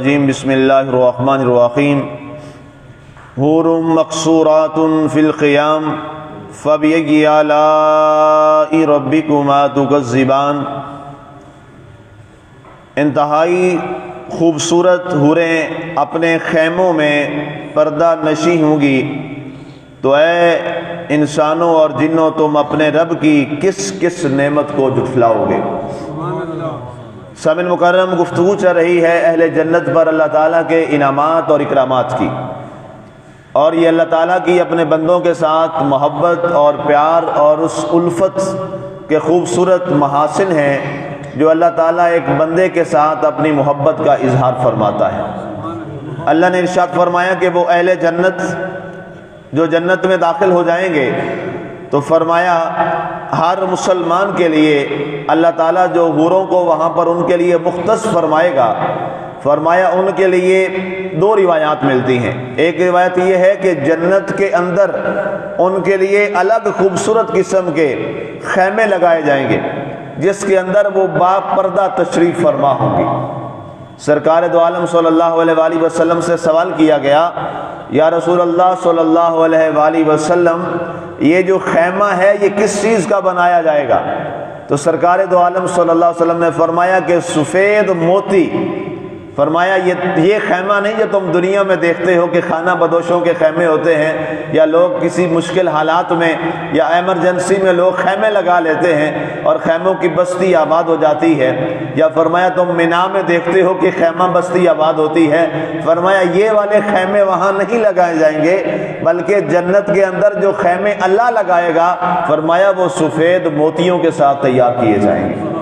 الرجیم بسم اللہ الرحمن الرحیم حور مقصورات فی الخیام فبأی آلاء ربکما تکذبان۔ انتہائی خوبصورت حوریں اپنے خیموں میں پردہ نشیں ہوں گی، تو اے انسانوں اور جنوں تم اپنے رب کی کس کس نعمت کو جھٹلاؤ گے۔ سامعین مکرم، گفتگو چل رہی ہے اہل جنت پر اللہ تعالیٰ کے انعامات اور اکرامات کی، اور یہ اللہ تعالیٰ کی اپنے بندوں کے ساتھ محبت اور پیار اور اس الفت کے خوبصورت محاسن ہیں جو اللہ تعالیٰ ایک بندے کے ساتھ اپنی محبت کا اظہار فرماتا ہے۔ اللہ نے ارشاد فرمایا کہ وہ اہل جنت جو جنت میں داخل ہو جائیں گے تو فرمایا ہر مسلمان کے لیے اللہ تعالیٰ جو حوروں کو وہاں پر ان کے لیے مختص فرمائے گا، فرمایا ان کے لیے دو روایات ملتی ہیں۔ ایک روایت یہ ہے کہ جنت کے اندر ان کے لیے الگ خوبصورت قسم کے خیمے لگائے جائیں گے جس کے اندر وہ با پردہ تشریف فرما ہوں گی۔ سرکار دو عالم صلی اللہ علیہ وآلہ وسلم سے سوال کیا گیا، یا رسول اللہ صلی اللہ علیہ وآلہ وسلم، یہ جو خیمہ ہے یہ کس چیز کا بنایا جائے گا؟ تو سرکار دو عالم صلی اللہ علیہ وسلم نے فرمایا کہ سفید موتی، فرمایا یہ خیمہ نہیں جو تم دنیا میں دیکھتے ہو کہ خانہ بدوشوں کے خیمے ہوتے ہیں، یا لوگ کسی مشکل حالات میں یا ایمرجنسی میں لوگ خیمے لگا لیتے ہیں اور خیموں کی بستی آباد ہو جاتی ہے، یا فرمایا تم مینا میں دیکھتے ہو کہ خیمہ بستی آباد ہوتی ہے، فرمایا یہ والے خیمے وہاں نہیں لگائے جائیں گے، بلکہ جنت کے اندر جو خیمے اللہ لگائے گا فرمایا وہ سفید موتیوں کے ساتھ تیار کیے جائیں گے۔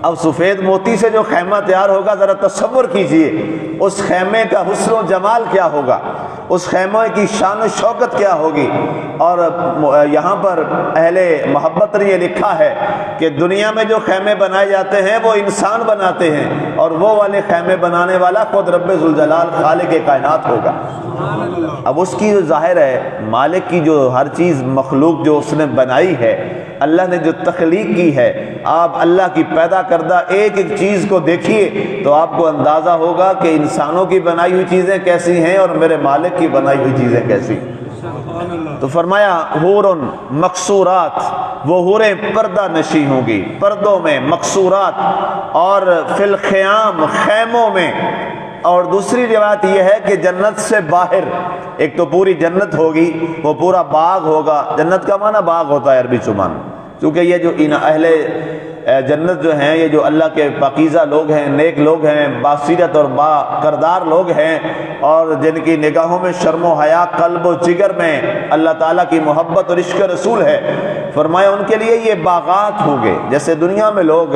اب سفید موتی سے جو خیمہ تیار ہوگا ذرا تصور کیجئے اس خیمے کا حسن و جمال کیا ہوگا، اس خیمے کی شان و شوکت کیا ہوگی۔ اور یہاں پر اہل محبت نے یہ لکھا ہے کہ دنیا میں جو خیمے بنائے جاتے ہیں وہ انسان بناتے ہیں، اور وہ والے خیمے بنانے والا خود رب ذوالجلال خالق کائنات ہوگا۔ اب اس کی جو ظاہر ہے مالک کی جو ہر چیز مخلوق جو اس نے بنائی ہے، اللہ نے جو تخلیق کی ہے، آپ اللہ کی پیدا کردہ ایک ایک چیز کو دیکھیے تو آپ کو اندازہ ہوگا کہ انسانوں کی بنائی ہوئی چیزیں کیسی ہیں اور میرے مالک کی بنائی ہوئی چیزیں کیسی۔ تو فرمایا حور مقصورات، وہ حوریں پردہ نشیں ہوں گی، پردوں میں، مقصورات، اور فی الخیام، خیموں میں۔ اور دوسری روایت یہ ہے کہ جنت سے باہر، ایک تو پوری جنت ہوگی، وہ پورا باغ ہوگا۔ جنت کا معنی باغ ہوتا ہے عربی زبان، کیونکہ یہ جو اہل جنت جو ہیں، یہ جو اللہ کے پاکیزہ لوگ ہیں، نیک لوگ ہیں، باسیرت اور با کردار لوگ ہیں، اور جن کی نگاہوں میں شرم و حیا، قلب و جگر میں اللہ تعالیٰ کی محبت اور عشق رسول ہے، فرمایا ان کے لیے یہ باغات ہوں گے۔ جیسے دنیا میں لوگ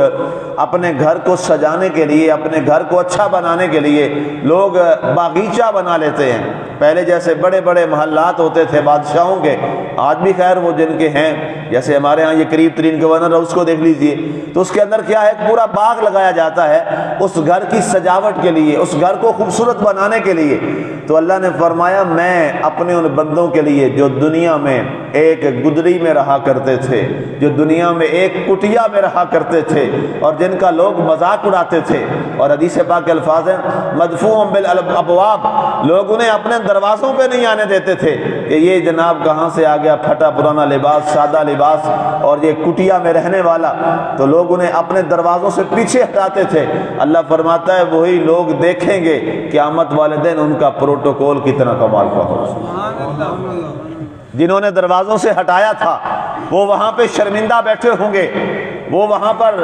اپنے گھر کو سجانے کے لیے، اپنے گھر کو اچھا بنانے کے لیے لوگ باغیچہ بنا لیتے ہیں، پہلے جیسے بڑے بڑے محلات ہوتے تھے بادشاہوں کے، آج بھی خیر وہ جن کے ہیں، جیسے ہمارے ہاں یہ قریب ترین گورنر ہاؤس کو دیکھ لیجئے، تو اس کے اندر کیا ہے، پورا باغ لگایا جاتا ہے اس گھر کی سجاوٹ کے لیے، اس گھر کو خوبصورت بنانے کے لیے۔ تو اللہ نے فرمایا میں اپنے ان بندوں کے لیے جو دنیا میں ایک گدری میں رہا کرتے تھے، جو دنیا میں ایک کٹیا میں رہا کرتے تھے، اور جن کا لوگ مذاق اڑاتے تھے، اور حدیث پاک کے الفاظ ہیں مدفوع بالابواب، لوگ انہیں اپنے دروازوں پہ نہیں آنے دیتے تھے کہ یہ جناب کہاں سے آ گیا، پھٹا پرانا لباس، سادہ لباس، اور یہ کٹیا میں رہنے والا، تو لوگ انہیں اپنے دروازوں سے پیچھے ہٹاتے تھے۔ اللہ فرماتا ہے وہی لوگ دیکھیں گے قیامت والے دن ان کا پروٹوکول کتنا کمال کا ہوگا۔ جنہوں نے دروازوں سے ہٹایا تھا وہ وہاں پہ شرمندہ بیٹھے ہوں گے، وہ وہاں پر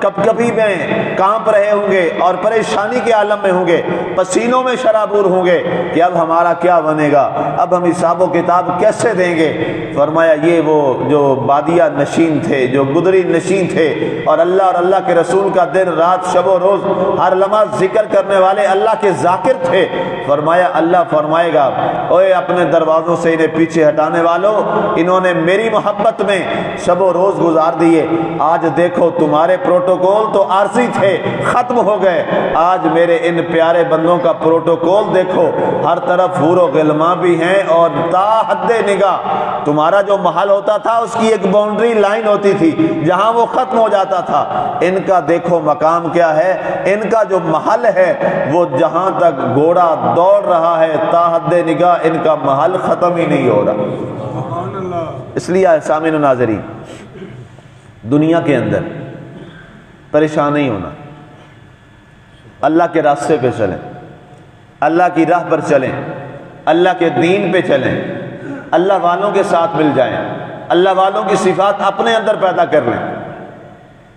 کپ کپی میں کانپ رہے ہوں گے اور پریشانی کے عالم میں ہوں گے، پسینوں میں شرابور ہوں گے کہ اب ہمارا کیا بنے گا، اب ہم حساب و کتاب کیسے دیں گے۔ فرمایا یہ وہ جو بادیہ نشین تھے، جو گدری نشین تھے، اور اللہ کے رسول کا دن رات شب و روز ہر لمحہ ذکر کرنے والے اللہ کے ذاکر تھے۔ فرمایا اللہ فرمائے گا اوے اپنے دروازوں سے انہیں پیچھے ہٹانے والوں، انہوں نے میری محبت میں شب و روز گزار دیے، آج دیکھو تمہارے پروٹوکول تو عارضی تھے، ختم ہو گئے، آج میرے ان پیارے بندوں کا پروٹوکول دیکھو، ہر طرف حور و غلماں بھی ہیں، اور تا حد نگاہ تمہارا جو محل ہوتا تھا اس کی ایک باؤنڈری لائن ہوتی تھی جہاں وہ ختم ہو جاتا تھا، ان کا دیکھو مقام کیا ہے، ان کا جو محل ہے وہ جہاں تک گھوڑا دوڑ رہا ہے تا حد نگاہ ان کا محل ختم ہی نہیں ہو رہا۔ اس لیے سامعین و ناظرین، دنیا کے اندر پریشان نہیں ہونا، اللہ کے راستے پہ چلیں، اللہ کی راہ پر چلیں، اللہ کے دین پہ چلیں، اللہ والوں کے ساتھ مل جائیں، اللہ والوں کی صفات اپنے اندر پیدا کر لیں،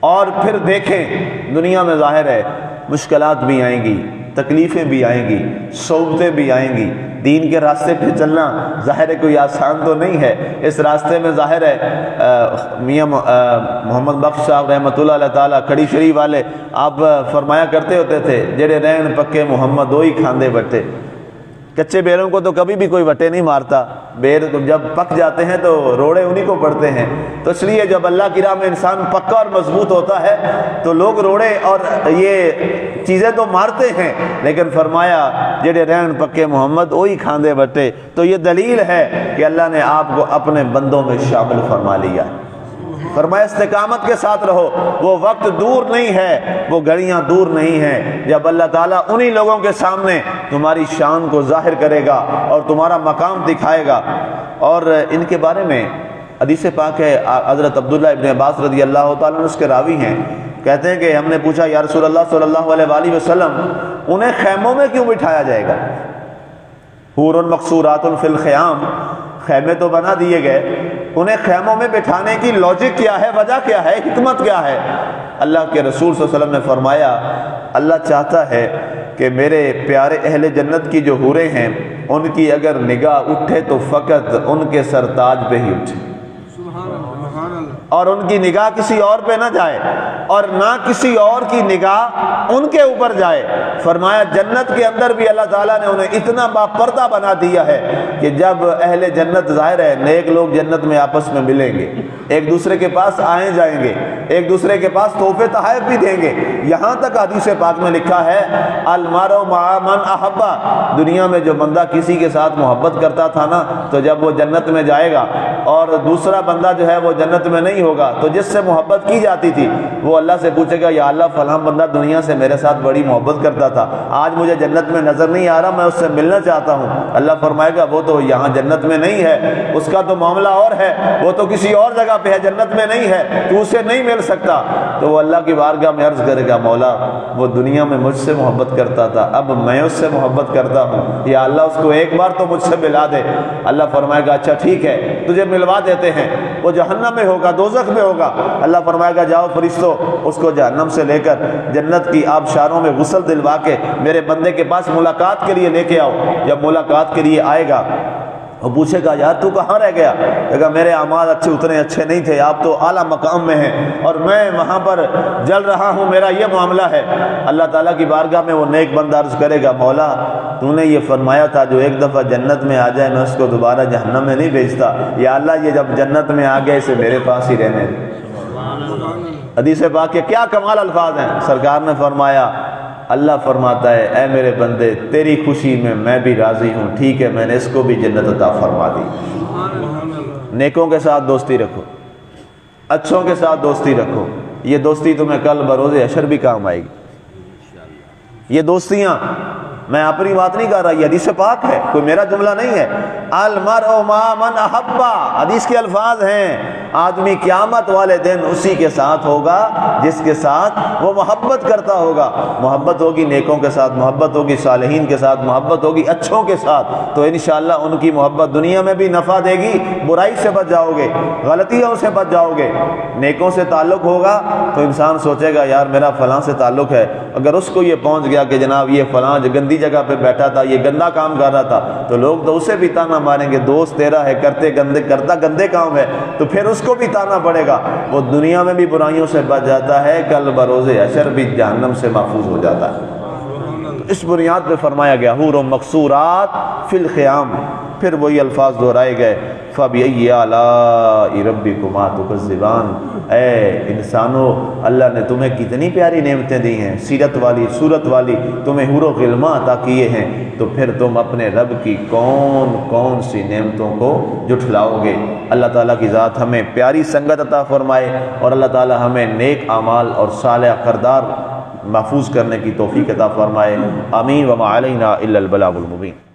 اور پھر دیکھیں دنیا میں ظاہر ہے مشکلات بھی آئیں گی، تکلیفیں بھی آئیں گی، صعوبتیں بھی آئیں گی، دین کے راستے پہ چلنا ظاہر ہے کوئی آسان تو نہیں ہے، اس راستے میں ظاہر ہے میاں محمد بخش صاحب رحمۃ اللہ علیہ تعالیٰ کڑی شریف والے آپ فرمایا کرتے ہوتے تھے، جڑے رہن پکے محمد وہی کھاندے بٹے، کچے بیروں کو تو کبھی بھی کوئی وٹے نہیں مارتا، بیر جب پک جاتے ہیں تو روڑے انہی کو پڑتے ہیں، تو اس لیے جب اللہ کی راہ میں انسان پکا اور مضبوط ہوتا ہے تو لوگ روڑے اور یہ چیزیں تو مارتے ہیں، لیکن فرمایا جڑے رہن پکے محمد وہی کھاندے بٹے، تو یہ دلیل ہے کہ اللہ نے آپ کو اپنے بندوں میں شامل فرما لیا، فرمایا استقامت کے ساتھ رہو، وہ وقت دور نہیں ہے، وہ گھڑیاں دور نہیں ہیں جب اللہ تعالیٰ انہی لوگوں کے سامنے تمہاری شان کو ظاہر کرے گا اور تمہارا مقام دکھائے گا۔ اور ان کے بارے میں حدیث پاک ہے، حضرت عبداللہ ابن عباس رضی اللہ تعالیٰ عنہ اس کے راوی ہیں، کہتے ہیں کہ ہم نے پوچھا یا رسول اللہ صلی اللہ علیہ وآلہ وسلم انہیں خیموں میں کیوں بٹھایا جائے گا؟ حور مقصورات فی الخیام، خیمے تو بنا دیے گئے، انہیں خیموں میں بٹھانے کی لاجک کیا ہے، وجہ کیا ہے، حکمت کیا ہے؟ اللہ کے رسول صلی اللہ علیہ وسلم نے فرمایا اللہ چاہتا ہے کہ میرے پیارے اہل جنت کی جو حوریں ہیں ان کی اگر نگاہ اٹھے تو فقط ان کے سرتاج پہ ہی اٹھے، اور ان کی نگاہ کسی اور پہ نہ جائے، اور نہ کسی اور کی نگاہ ان کے اوپر جائے۔ فرمایا جنت کے اندر بھی اللہ تعالیٰ نے انہیں اتنا باپردہ بنا دیا ہے کہ جب اہل جنت ظاہر ہے نیک لوگ جنت میں آپس میں ملیں گے، ایک دوسرے کے پاس آئیں جائیں گے، ایک دوسرے کے پاس تحفے تحائف بھی دیں گے، یہاں تک حدیث پاک میں لکھا ہے المرء مع من احب، دنیا میں جو بندہ کسی کے ساتھ محبت کرتا تھا نا، تو جب وہ جنت میں جائے گا اور دوسرا بندہ جو ہے وہ جنت میں نہیں ہوگا تو جس سے محبت کی جاتی تھی وہ اللہ سے پوچھے گا یا اللہ فلاں بندہ دنیا سے میرے ساتھ بڑی محبت کرتا تھا، آج مجھے جنت میں نظر نہیں آ رہا، میں اس سے ملنا چاہتا ہوں۔ اللہ فرمائے گا وہ تو یہاں جنت میں نہیں ہے، اس کا تو معاملہ اور ہے، وہ تو کسی اور جگہ پہ ہے، جنت میں نہیں ہے، تو اسے نہیں مل سکتا۔ تو وہ اللہ کی بارگاہ میں عرض کرے گا مولا وہ دنیا میں مجھ سے محبت کرتا تھا، اب میں اس سے محبت کرتا ہوں، یا اللہ اس کو ایک بار تو مجھ سے ملا دے۔ اللہ فرمائے گا اچھا ٹھیک ہے تجھے ملوا دیتے ہیں، وہ جہنم میں ہوگا، دوزخ میں ہوگا۔ اللہ فرمائے گا جاؤ فرشتو اس کو جہنم سے لے کر جنت کی آبشاروں میں غسل دلوا کے میرے بندے کے پاس ملاقات کے لیے لے کے آؤ۔ جب ملاقات کے لیے آئے گا وہ پوچھے گا یار تو کہاں رہ گیا؟ کہا میرے اعمال اتنے اچھے نہیں تھے، آپ تو اعلیٰ مقام میں ہیں اور میں وہاں پر جل رہا ہوں، میرا یہ معاملہ ہے۔ اللہ تعالیٰ کی بارگاہ میں وہ نیک بندہ عرض کرے گا مولا تو نے یہ فرمایا تھا جو ایک دفعہ جنت میں آ جائے میں اس کو دوبارہ جہنم میں نہیں بھیجتا، یا اللہ یہ جب جنت میں آ گئے اسے میرے پاس ہی رہنے دے۔ حدیث پاک کے کیا کمال الفاظ ہیں، سرکار نے فرمایا اللہ فرماتا ہے اے میرے بندے تیری خوشی میں میں بھی راضی ہوں، ٹھیک ہے میں نے اس کو بھی جنت عطا فرما دی۔ نیکوں کے ساتھ دوستی رکھو، اچھوں کے ساتھ دوستی رکھو، یہ دوستی تمہیں کل بروز حشر بھی کام آئے گی۔ یہ دوستیاں میں اپنی بات نہیں کر رہا، یہ حدیث پاک ہے، کوئی میرا جملہ نہیں ہے۔ المرء مع من احب، حدیث کے الفاظ ہیں، آدمی قیامت والے دن اسی کے ساتھ ہوگا جس کے ساتھ وہ محبت کرتا ہوگا۔ محبت ہوگی نیکوں کے ساتھ، محبت ہوگی صالحین کے ساتھ، محبت ہوگی اچھوں کے ساتھ، تو انشاءاللہ ان کی محبت دنیا میں بھی نفع دے گی، برائی سے بچ جاؤ گے، غلطیوں سے بچ جاؤ گے۔ نیکوں سے تعلق ہوگا تو انسان سوچے گا یار میرا فلاں سے تعلق ہے، اگر اس کو یہ پہنچ گیا کہ جناب یہ فلاں گندی جگہ پہ بیٹھا تھا، یہ گندا کام کر رہا تھا، تو لوگ تو اسے بھی تانا ماریں گے دوست تیرا ہے کرتا گندے کام ہے، تو پھر اس کو بھی تانا پڑے گا۔ وہ دنیا میں بھی برائیوں سے بچ جاتا ہے، کل بروز حشر بھی جہنم سے محفوظ ہو جاتا ہے۔ اس بنیاد پہ فرمایا گیا حور مقصورات فی الخیام، پھر وہی الفاظ دہرائے گئے فَبِأَيِّ آلَاءِ رَبِّكُمَا تُكَذِّبَانِ، اے انسانو اللہ نے تمہیں کتنی پیاری نعمتیں دی ہیں، سیرت والی، صورت والی، تمہیں حور و غلمان عطا کیے ہیں، تو پھر تم اپنے رب کی کون کون سی نعمتوں کو جھٹلاؤ گے۔ اللہ تعالیٰ کی ذات ہمیں پیاری سنگت عطا فرمائے، اور اللہ تعالیٰ ہمیں نیک اعمال اور صالح کردار محفوظ کرنے کی توفیق عطا فرمائے۔ آمین۔ وما علینا الا البلاغ المبین۔